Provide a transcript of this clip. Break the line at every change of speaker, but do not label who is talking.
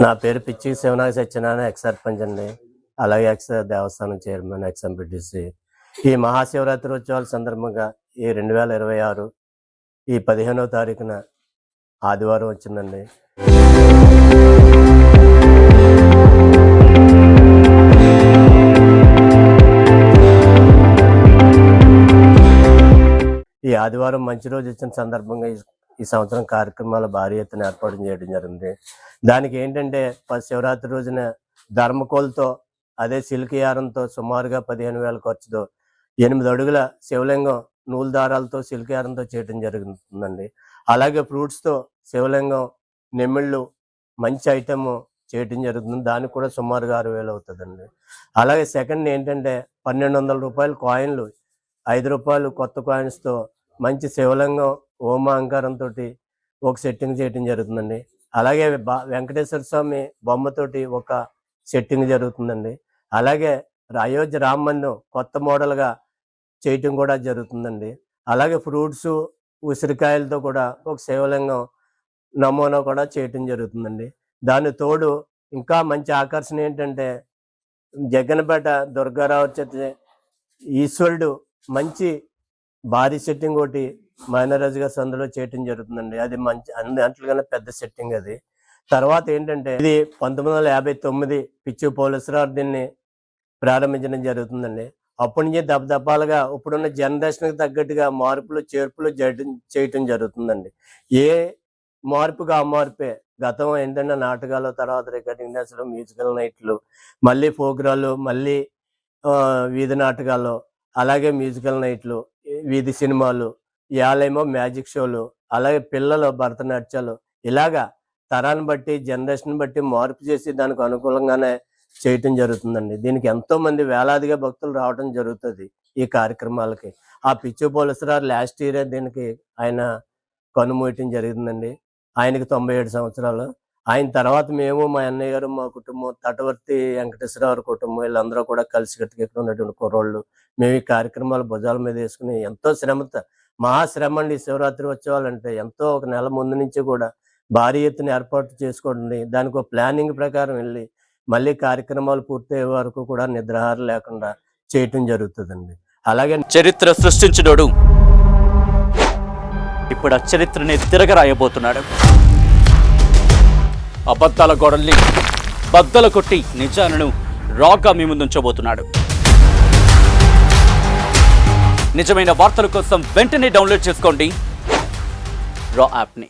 నా పేరు పిచ్చి శివనాగ సత్యనారాయణ, ఎక్స్ సర్పంచ్ అండి. అలాగే ఎక్స్ దేవస్థానం చైర్మన్, ఎక్స్ ఎంపీటీసీ. ఈ మహాశివరాత్రి ఉత్సవాల సందర్భంగా ఈ 2026 ఈ 15వ తారీఖున ఆదివారం వచ్చిందండి. ఈ ఆదివారం మంచి రోజు వచ్చిన సందర్భంగా ఈ సంవత్సరం కార్యక్రమాలు భారీ ఎత్తున ఏర్పాటు చేయడం జరిగింది. దానికి ఏంటంటే శివరాత్రి రోజున ధర్మకోల్తో, అదే సిల్క్ యారంతో సుమారుగా 15,000 ఖర్చుతో 8 అడుగుల శివలింగం నూలు దారాలతో సిల్క్ యారంతో చేయడం జరుగుతుందండి. అలాగే ఫ్రూట్స్తో శివలింగం, నెమ్మిళ్ళు మంచి ఐటమ్ చేయడం జరుగుతుంది. దానికి కూడా సుమారుగా 6,000 అవుతుందండి. అలాగే సెకండ్ ఏంటంటే 1,200 రూపాయల కాయిన్లు, 5 రూపాయలు కొత్త కాయిన్స్తో మంచి శివలింగం ఓమాంకారంతో ఒక సెట్టింగ్ చేయడం జరుగుతుందండి. అలాగే వెంకటేశ్వర స్వామి బొమ్మతోటి ఒక సెట్టింగ్ జరుగుతుందండి. అలాగే అయోధ్య రామ మందిరం కొత్త మోడల్గా చేయటం కూడా జరుగుతుందండి. అలాగే ఫ్రూట్స్, ఉసిరికాయలతో కూడా ఒక శివలింగం నమూనా కూడా చేయటం జరుగుతుందండి. దాని తోడు ఇంకా మంచి ఆకర్షణ ఏంటంటే జగ్గనపేట దుర్గారావు చేత ఈశ్వరుడు మంచి భారీ సెట్టింగ్ ఒకటి మైనరాజుగా సందులో చేయటం జరుగుతుందండి. అది మంచి అన్నింటికన్నా పెద్ద సెట్టింగ్ అది. తర్వాత ఏంటంటే ఇది 1959 పిచ్చి పోలీసురావు దీన్ని ప్రారంభించడం జరుగుతుందండి. అప్పటి నుంచి దపదపాలుగా ఇప్పుడున్న జనరేషన్కి తగ్గట్టుగా మార్పులు చేర్పులు చేయటం జరుగుతుందండి. ఏ మార్పుగా ఆ మార్పే. గతం ఏంటంటే నాటకాలు, తర్వాత రికార్డింగ్ డాన్సులు, మ్యూజికల్ నైట్లు, మళ్ళీ ప్రోగ్రాలు, మళ్ళీ వీధి నాటకాలు, అలాగే మ్యూజికల్ నైట్లు, వీధి సినిమాలు, ఇవాళేమో మ్యాజిక్ షోలు, అలాగే పిల్లలు భరతనాట్యాలు, ఇలాగా తరాన్ని బట్టి జనరేషన్ బట్టి మార్పు చేసి దానికి అనుకూలంగానే చేయటం జరుగుతుందండి. దీనికి ఎంతో మంది వేలాదిగా భక్తులు రావడం జరుగుతుంది ఈ కార్యక్రమాలకి. ఆ పిచ్చి పోలీసురావు లాస్ట్ ఇయరే దీనికి ఆయన కనుమూయటం జరిగిందండి. ఆయనకి 97 సంవత్సరాలు. ఆయన తర్వాత మేము, మా అన్నయ్య గారు, మా కుటుంబం, తటవర్తి వెంకటేశ్వరరావు కుటుంబం, వీళ్ళందరూ కూడా కలిసి కట్టుకెక్కడ ఉన్నటువంటి కుర్రోళ్ళు మేము ఈ కార్యక్రమాలు భుజాల మీద వేసుకుని ఎంతో శ్రమతో, మహాశ్రమ అండి శివరాత్రి ఉత్సవాలంటే. ఎంతో ఒక నెల ముందు నుంచి కూడా భారీ ఎత్తున ఏర్పాటు చేసుకోండి. దానికి ఒక ప్లానింగ్ ప్రకారం వెళ్ళి మళ్ళీ కార్యక్రమాలు పూర్తయ్యే వరకు కూడా నిద్రాహారం లేకుండా చేయటం జరుగుతుందండి. అలాగే
చరిత్ర సృష్టించినోడు ఇప్పుడు ఆ చరిత్రని తిరగ రాయబోతున్నాడు. అబద్ధాల గోడల్ని బద్దల కొట్టి నిజాలను రాగా మీ ముందుంచబోతున్నాడు. నిజమైన వార్తల కోసం వెంటనే డౌన్లోడ్ చేసుకోండి రా యాప్ని.